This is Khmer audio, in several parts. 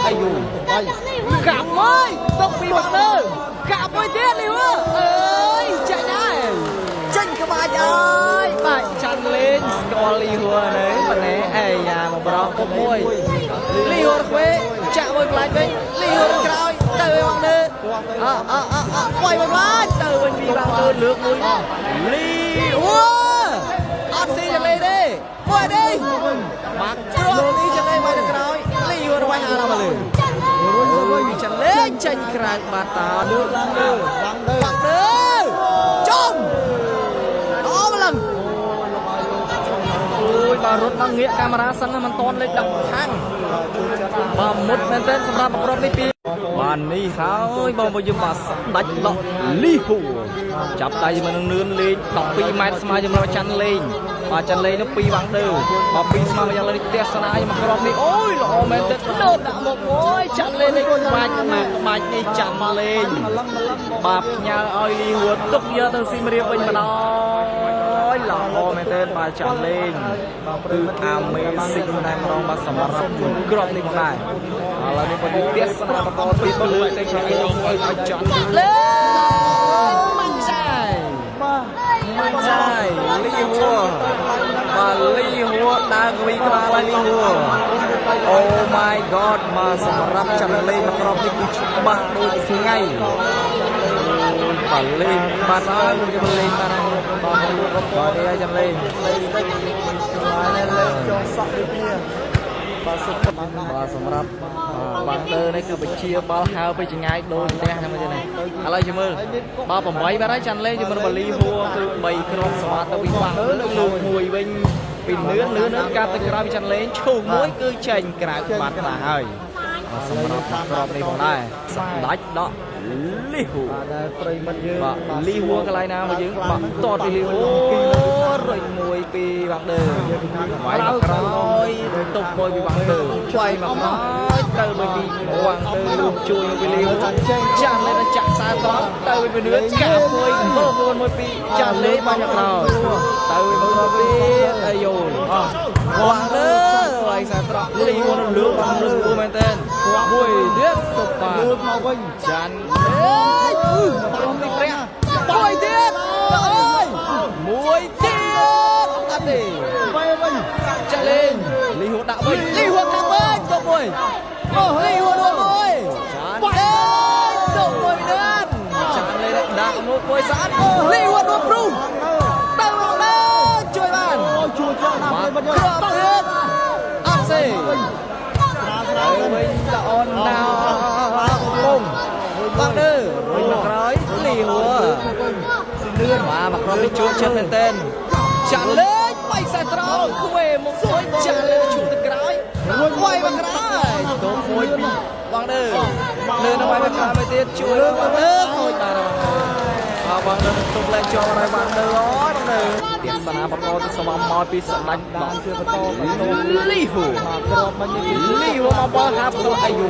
អាយុកាប់មួយទុកពីបាក់លើកាប់មួយទៀតលីវអើយចាញ់ហើយចាញ់ក្បាច់អើយបាច់ចាន់លេងស្គាល់លីវនេះប៉ុណ្ណេះអេយ៉ាមកប្រងពុកមួយលីវរខ្វេចាក់មួយផ្លាច់វិញលីវរក្រោយទៅឲ្យបាក់លើវាយមួយផ្លាច់ទៅវិញពីបាក់លើលើកមួយលីវអត់ស៊ីចាលេងទេមួយនេះបាក់គ្រាប់នេះចាលេងមកទៅក្រោយលីវរវាយអាឡមកលើអូយចាលេងចាញ់ក្រៅបាត់តាលើឡើងលើបាក់លើចំអូម្លឹងអូយបើរត់មកងាកកាមេរ៉ាសិនមិនតន់លេខ10ខាងបើមុតមែនទែនសម្រាប់ប្រកបនេះពីបាននេះហើយបងយើងបាទដាច់ដកលីហ៊ូចាប់ដៃមកនឹងនឿនលេង12ម៉ែត្រស្មើជាមួយចាន់លេងបាទចាន់លេងនោះ2បាំងដឺបើ2ស្មើមកយ៉ាងនេះទេសនាមកក្របនេះអូយល្អមែនទែនលើដាក់មកអូយចាន់លេងនេះបាច់នេះចាំលេងបាទផ្ញើឲ្យលីហ៊ូទុកយកទៅស៊ីមរៀបវិញម្ដងល្អមែនទែនបាទចាន់លេងគឺអាមេស៊ីកតែម្ដងបាទសម្រាប់ក្របនេះផងដែរឥឡូវនេះបើទេសនាបន្តពីលើទៅខាងឲ្យចាន់លេងមិនចាយលីហ៊ូបាទលីហ៊ូដើរវីក្បាលហើយលីហ៊ូអូ my god បាទសម្រាប់ចាន់លេងមកក្របនេះគឺច្បាស់ដូចថ្ងៃបាទលេងបាទហើយមួយគេលេងបាទបាទនេះចាំលេងលេងចងសក់ដូចគ្នាបាទសម្រាប់បាំងលើនេះគឺបជាបាល់ហើទៅចងាយដូចផ្ទះហ្នឹងមកទេនេះឥឡូវជិះមើលបើ8បាទហើយចាន់លេងជាមួយបាលីហួរគឺ3គ្រាប់ស្វាទៅពីបាំងលើមួយវិញពីនឿនកាត់ទៅក្រៅពីចាន់លេងឈូសមួយគឺចេញក្រៅបាត់បាទហើយសម្រាប់ក្របនេះផងដែរស្ដាច់ដកលីហ៊ូដែលប្រិមិត្តយើងបាទលីហ៊ូកន្លែងណាមកយើងបាទតតពីលីហ៊ូរុញមួយពីបាំងលើវាយមកក្រោយទុកមួយពីបាំងលើវាយមកក្រោយទៅមួយពីបាំងលើជួយពីលីហ៊ូចាក់លេងចាក់សាត្រង់ទៅពីនឿនកាប់មួយមួយពីចាក់លេងបាញ់មកក្រោយទៅមួយពីអាយូបាំងលើវាយសាត្រង់លីហ៊ូលឿនបាំងលើមែនតើមួយទៀតទុកបាទលើមកវិញចាន់អើយបងនេះព្រះមួយទៀតអើយមួយទៀតអត់ទេវិញចាលេងលីហ៊ូដាក់វិញលីហ៊ូដាក់វិញទៅមួយអូលីហ៊ូដាក់មួយចាន់អើយទៅមួយទៀតចាន់លេងដាក់មកមួយស្អាតលីហ៊ូដាក់ព្រុសទៅមកលើជួយបានជួយចោលណាស់វិញគ្រាប់ទៀតអត់ទេវិញល្អណាស់ពុំបាក់លើវិញមកក្រោយលីហ៊ូលឿនបាទមកក្រោយនេះជួបចិត្តមែនទែនចាក់លេងបៃសាត្រង់ខ្វេមកមួយចាក់លេងជួបទៅក្រោយវាយមកក្រោយទៅមួយពីបងលើនៅវាយមកក្រោយទៀតជួយបងលើខូចបាទបងលើទុកលេងជាប់ហើយបងលើអូយបងលើទេសនាបន្តទៅស្វំមកពីស្ដាច់ដល់ជួយបន្តលីហ៊ូមកក្របមិនលីហ៊ូមកបោះហាប់ទៅអាយុ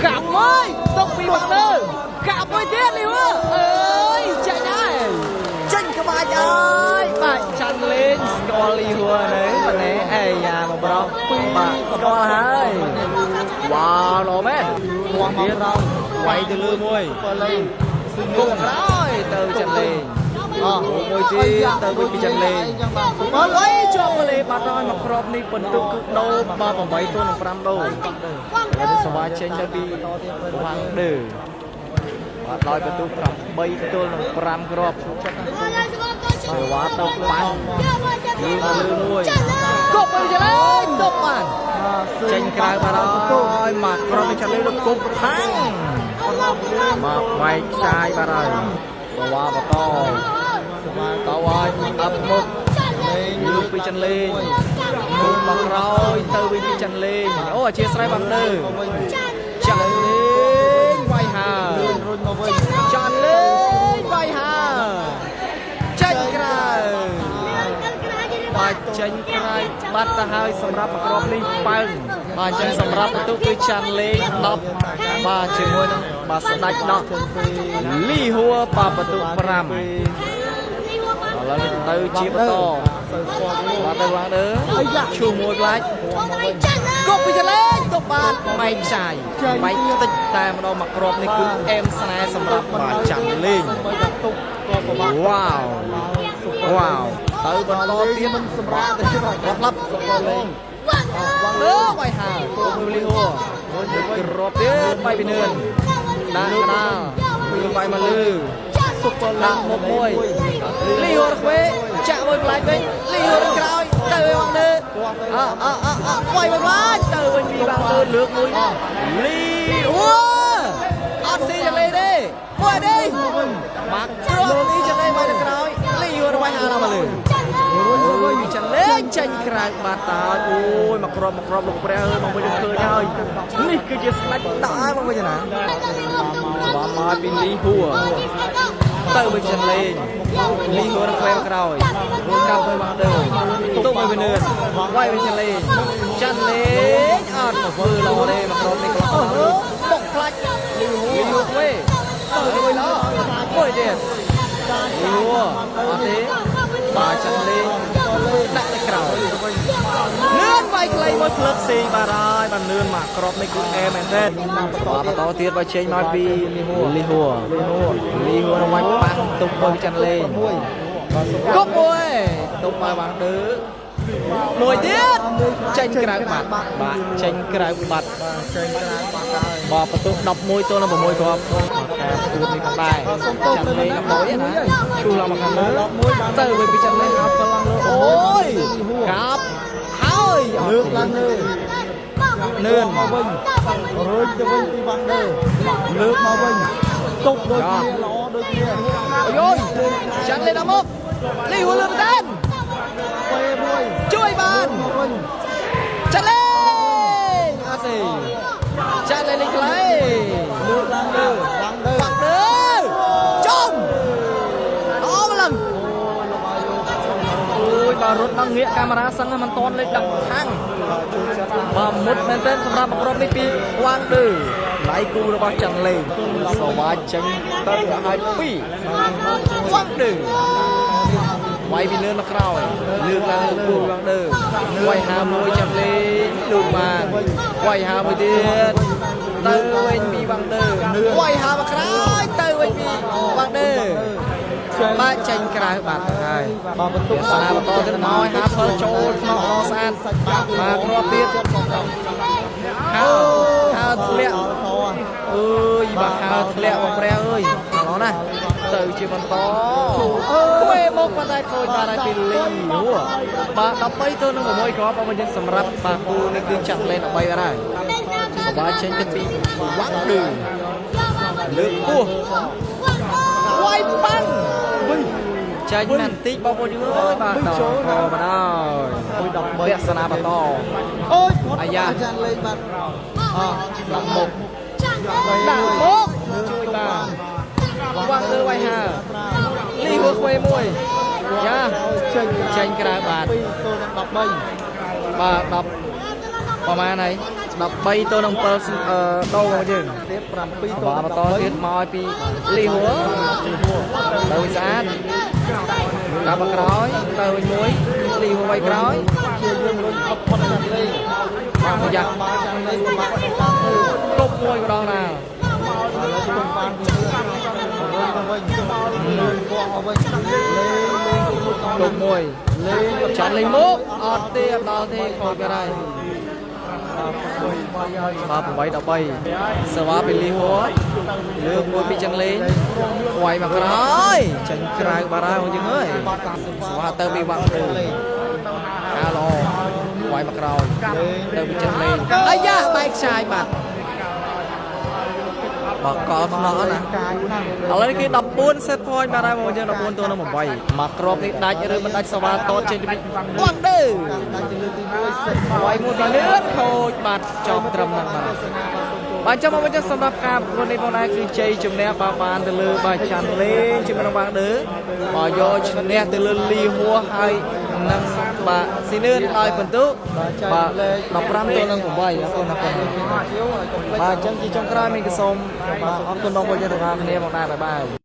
កាប់មួយទុកពីបងលើកាប់មួយទៀតលីហ៊ូអើយចាញ់ហើយចាញ់ក្បាច់អើយបាច់ចាន់លេងស្គាល់លីហ៊ូនេះប៉ុណ្ណេះអេយ៉ាមកប្រងបាទស្គាល់ហើយវ៉ាវល្អមែនមកទៀតវាយទៅលើមួយលេងគុំក្រោយទៅចាន់លេងមួយទៀតទៅវិញពីចាន់លេងអើយជាប់លេបាត់ហើយមកក្របនេះបន្ទុកគឺដូរបាទ8ទល់នឹង5ដូរហើយសវាចេញទៅពីវាំងដឺបាទដោយបន្ទុក8ទល់នឹង5គ្រាប់សេវាទៅបាញ់លើមួយគប់ទៅចាន់លេងទុកបានចេញក្រៅបាទហើយមកក្របនេះចាន់លេងទៅគប់ខាងមកវាយខ្ចាយបាទហើយសវាបន្តតើឲ្យអាប់មុខលេងលើពីចាន់លេងគុំមកក្រោយទៅវិញពីចាន់លេងអូអធិស្ឋានបាំងលើចាន់លេងវាយហើរុញមកវិញចាន់លេងវាយហើចេញក្រៅបាទចេញក្រៅបាត់ទៅហើយសម្រាប់ប្រកបនេះបើបាទអញ្ចឹងសម្រាប់បន្ទុកគឺចាន់លេង10បាទជាមួយនឹងបាទស្ដាច់ដកលីហ៊ូបាទបន្ទុក5ឥឡូវទៅជាបន្តបាទទៅឡើងលើឈូមួយផ្លាច់ กบไปจะเล่นตบบาดไม่ใช่ไม่ติดแต่มาดอกมากรอบนี่คือเอ็มสไนสำหรับบาดจังลิงว้าวว้าวเติมบอลโตเตี้ยมันสำหรับรับไปหาตัวมือลิโฮรอบเตี้ยไปเนินด่างกระด้างมือไปมาลือด่างหมกมวยลิโฮรักเว้จะมวยปลายเป็นลิโฮรักกรอยเติมบอลเดินปล่อยไปปลายเติมเป็นมีบางเดินเลือกมวยลิโฮอัดซีจะเลยดิมวยดิมักรอบนี้จะเลยไปกรอยลิโฮรักไปหาเรามาเลยจะเล่นจันกลางบาตาโอ้ยมากรอบลงไปเลยมองไปดูเคยเลยนี่คือจะสไลด์ตายมองไปจะไหนบามาเป็นลีหัวเติมไปจันเล่นลีหัวนักเล่นกระโดดกลับไปวางเดิมตุ้มไปเนินไหวไปจันเล่นอ่อนมือเราเลยมากรอบนี่ก็บกพลัดลีหัวเว้ยเติมไปแล้วโอ้ยเด็ดลีหัวอาเต้บาจันเล่นนักตะกร้าเลื่อนไปไกลมวยเพลิดซีบารายบันเลื่อนมากรอบในกลุ่มเอเมนเทนมาต่อเตียนไปเชนมาปีลีหัวระวังปังตุกบอลจันเล่นก็มวยตุกมาวางดื้อมวยเตี้ยเชนกระบัดเชนกระบัดบอประตูดับมวยตัวนั้นบ่มวยครับคือมีกำได้จันเล่นกับมวยนะชูเรามาทำเลยเตอร์ไปจันเล่นครับกำลังโอ้ยครับเฮ้ยเลือกลันเลยเนื่อนมาวิ่งเฮ้ยจะวิ่งตีบังเลยเลือกมาวิ่งตกโดยเกียร์ล้อโดยเกียร์โอ้ยจันเล่นน้ำมุกลีหัวเรือเต้นช่วยบ้านจันเล่นอาซีจันเล่นอีกเลยเลือกลันเลยบังเด้อจมเอามาลังบารถบางเงี้ยการมาสังมันตอนเลยดังทั้งบามุดแมนเทนสำหรับรอบในปีวางดื้อไหลกูระบาดจังเลยสวัสดิ์จังตั้งไอปีวางดื้อไว้พี่เลื่อนมาคราวเลือกแล้วกูวางดื้อไว้หามวยจังเลยดูมาไว้หามวยเดือดเตอร์ไว้มีวางดื้อไว้หามาคราวเตอร์ไว้มีวางดื้อบ้านจังกลายบาดไทยบาประตูสนามต่อขึ้นน้อยฮาเพิร์โจนมาออสานมาครอบเตียฮาวเลี้ยเอ้ยบาฮาวเลี้ยบอกแล้วเอ้ยน้องนะตื่นชิมันต่อคุยมกมาได้โคตรมาได้ปีลีหัวบาดับไปตัวนึงผมไม่ครับเอามาจะสำหรับบาปูนี่คือจัดเล่นเอาไปอะไรบาเชนจะปีวังดื้อเลือกกู้ไว้ปังใจมันตีบอลบอลอยู่เลยบาต่อพอมาได้เบียสนาบาต่ออายาดังมกช่วยตาวางเลยไว้ฮะลีหัวควายมวยยาเชนกระบาดบาดับประมาณไหนดับใบตัวน้องเปิลโตมาจึงบาต่อเทียนมอยปีลีหัวเตยสะอาดกาบกร้อยเตยมวยลีหัวใบกร้อยอยากตบมวยก็ได้นะตบมวยฉันเลยมุกอดเตี้ยดาวเตี้ยคอยก็ได้มาผมไว้ต่อไปสวาเป็นลีหัวเลือกมวยปีจังเลยไหวมากเลยจังกลายบาราของจริงเอ้ยสวาเติมปีวังเลยฮาโลไหวมากเราเติมปีจังเลยไอ้ยะใบชายบัดบอกกอล์ฟน้อนะเอาเลยคือดับปูนเซตพอยต์มาได้โมเจอดับปูนตัวน้ำผมไปมากรอบนี้ได้หรือมันได้สวัสดิ์ตอนเชนดิบวังดื้อไว้หมดเลือดโคตรบาดจอมตรำนักมาบางเจ้ามันจะสำหรับการวันนี้พอได้คือใจจุ่มแนบบาบานตะลือบาชันเล่นจุ่มระวังดื้อบอยชนแนบตะลือลีหัวให้นังบาซีเนื้อลอยเป็นตู้บาดับรำตัวนึงผมไปแล้วก็นักบาจังจีจงกล้ามีกระสมบาอัพตัวน้องบอยจะทำงานเนี่ยบอกได้บาย